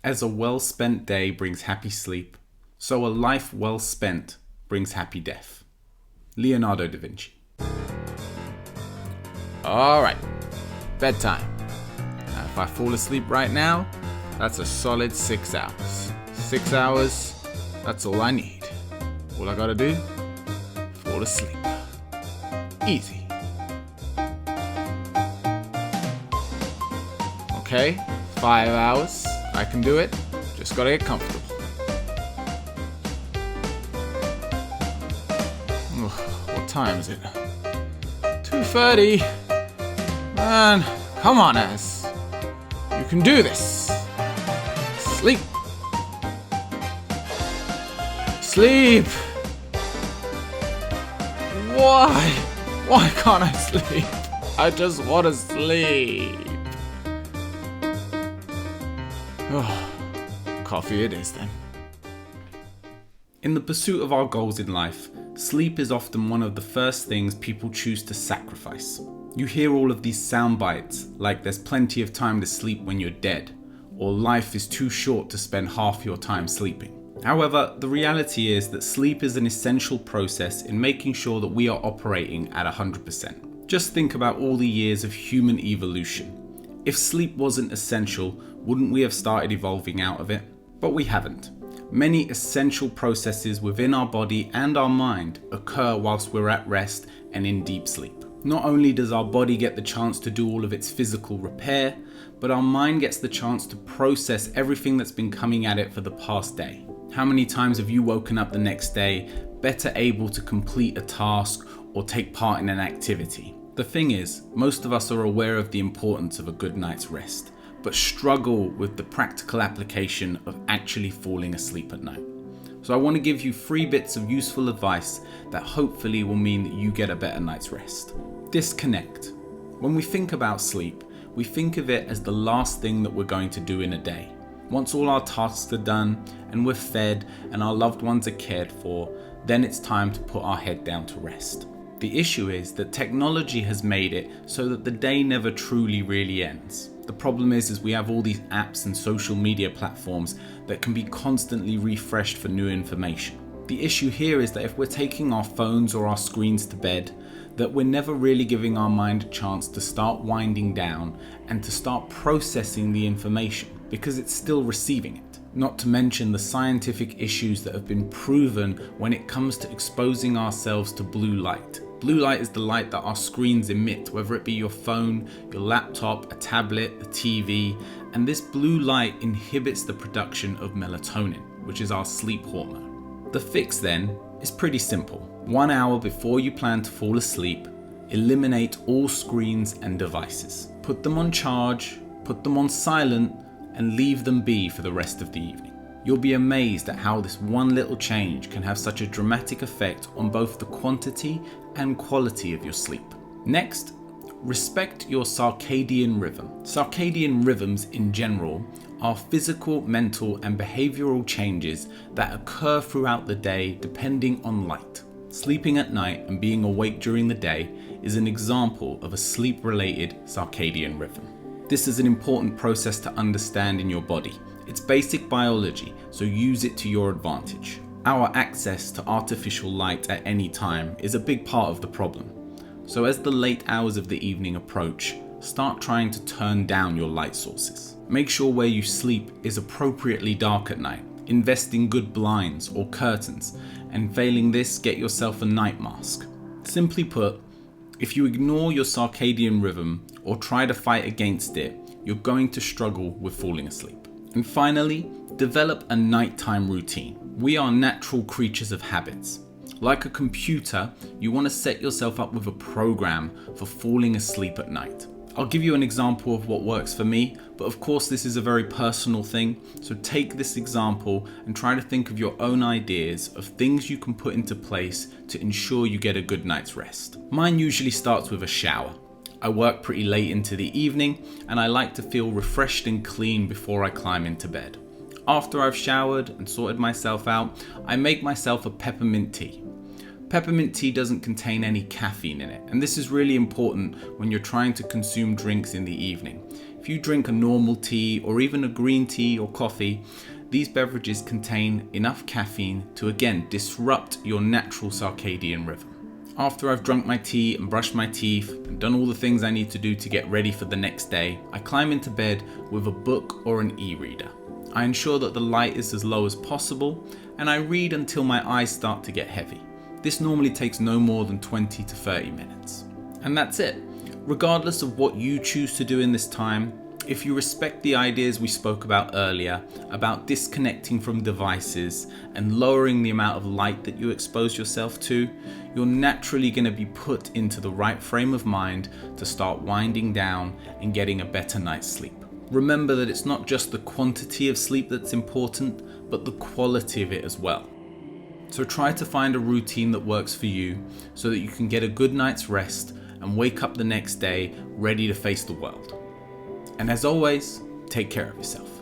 As a well-spent day brings happy sleep, so a life well spent brings happy death. Leonardo da Vinci. Alright, bedtime. Now, if I fall asleep right now, that's a solid 6 hours. 6 hours, that's all I need. All I gotta do, fall asleep. Easy. Okay, 5 hours, I can do it. Just gotta get comfortable. Ugh, what time is it? 2:30. Man, come on, Az. You can do this. Sleep. Sleep. Why? Why can't I sleep? I just want to sleep. Oh, coffee it is then. In the pursuit of our goals in life, sleep is often one of the first things people choose to sacrifice. You hear all of these sound bites, like there's plenty of time to sleep when you're dead, or life is too short to spend half your time sleeping. However, the reality is that sleep is an essential process in making sure that we are operating at 100%. Just think about all the years of human evolution. If sleep wasn't essential, wouldn't we have started evolving out of it? But we haven't. Many essential processes within our body and our mind occur whilst we're at rest and in deep sleep. Not only does our body get the chance to do all of its physical repair, but our mind gets the chance to process everything that's been coming at it for the past day. How many times have you woken up the next day better able to complete a task or take part in an activity? The thing is, most of us are aware of the importance of a good night's rest, but struggle with the practical application of actually falling asleep at night. So I want to give you 3 bits of useful advice that hopefully will mean that you get a better night's rest. Disconnect. When we think about sleep, we think of it as the last thing that we're going to do in a day. Once all our tasks are done and we're fed and our loved ones are cared for, then it's time to put our head down to rest. The issue is that technology has made it so that the day never truly really ends. The problem is we have all these apps and social media platforms that can be constantly refreshed for new information. The issue here is that if we're taking our phones or our screens to bed, that we're never really giving our mind a chance to start winding down and to start processing the information, because it's still receiving it. Not to mention the scientific issues that have been proven when it comes to exposing ourselves to blue light. Blue light is the light that our screens emit, whether it be your phone, your laptop, a tablet, the TV, and this blue light inhibits the production of melatonin, which is our sleep hormone. The fix then is pretty simple. 1 hour before you plan to fall asleep, eliminate all screens and devices. Put them on charge, put them on silent, and leave them be for the rest of the evening. You'll be amazed at how this one little change can have such a dramatic effect on both the quantity and quality of your sleep. Next, respect your circadian rhythm. Circadian rhythms in general are physical, mental, and behavioral changes that occur throughout the day depending on light. Sleeping at night and being awake during the day is an example of a sleep-related circadian rhythm. This is an important process to understand in your body. It's basic biology, so use it to your advantage. Our access to artificial light at any time is a big part of the problem. So as the late hours of the evening approach, start trying to turn down your light sources. Make sure where you sleep is appropriately dark at night. Invest in good blinds or curtains, and failing this, get yourself a night mask. Simply put, if you ignore your circadian rhythm or try to fight against it, you're going to struggle with falling asleep. And finally, develop a nighttime routine. We are natural creatures of habits. Like a computer, you want to set yourself up with a program for falling asleep at night. I'll give you an example of what works for me, but of course this is a very personal thing, so take this example and try to think of your own ideas of things you can put into place to ensure you get a good night's rest. Mine usually starts with a shower. I work pretty late into the evening and I like to feel refreshed and clean before I climb into bed. After I've showered and sorted myself out, I make myself a peppermint tea. Peppermint tea doesn't contain any caffeine in it, and this is really important when you're trying to consume drinks in the evening. If you drink a normal tea or even a green tea or coffee, these beverages contain enough caffeine to again disrupt your natural circadian rhythm. After I've drunk my tea and brushed my teeth and done all the things I need to do to get ready for the next day, I climb into bed with a book or an e-reader. I ensure that the light is as low as possible, and I read until my eyes start to get heavy. This normally takes no more than 20 to 30 minutes. And that's it. Regardless of what you choose to do in this time, if you respect the ideas we spoke about earlier, about disconnecting from devices and lowering the amount of light that you expose yourself to, you're naturally going to be put into the right frame of mind to start winding down and getting a better night's sleep. Remember that it's not just the quantity of sleep that's important, but the quality of it as well. So try to find a routine that works for you so that you can get a good night's rest and wake up the next day ready to face the world. And as always, take care of yourself.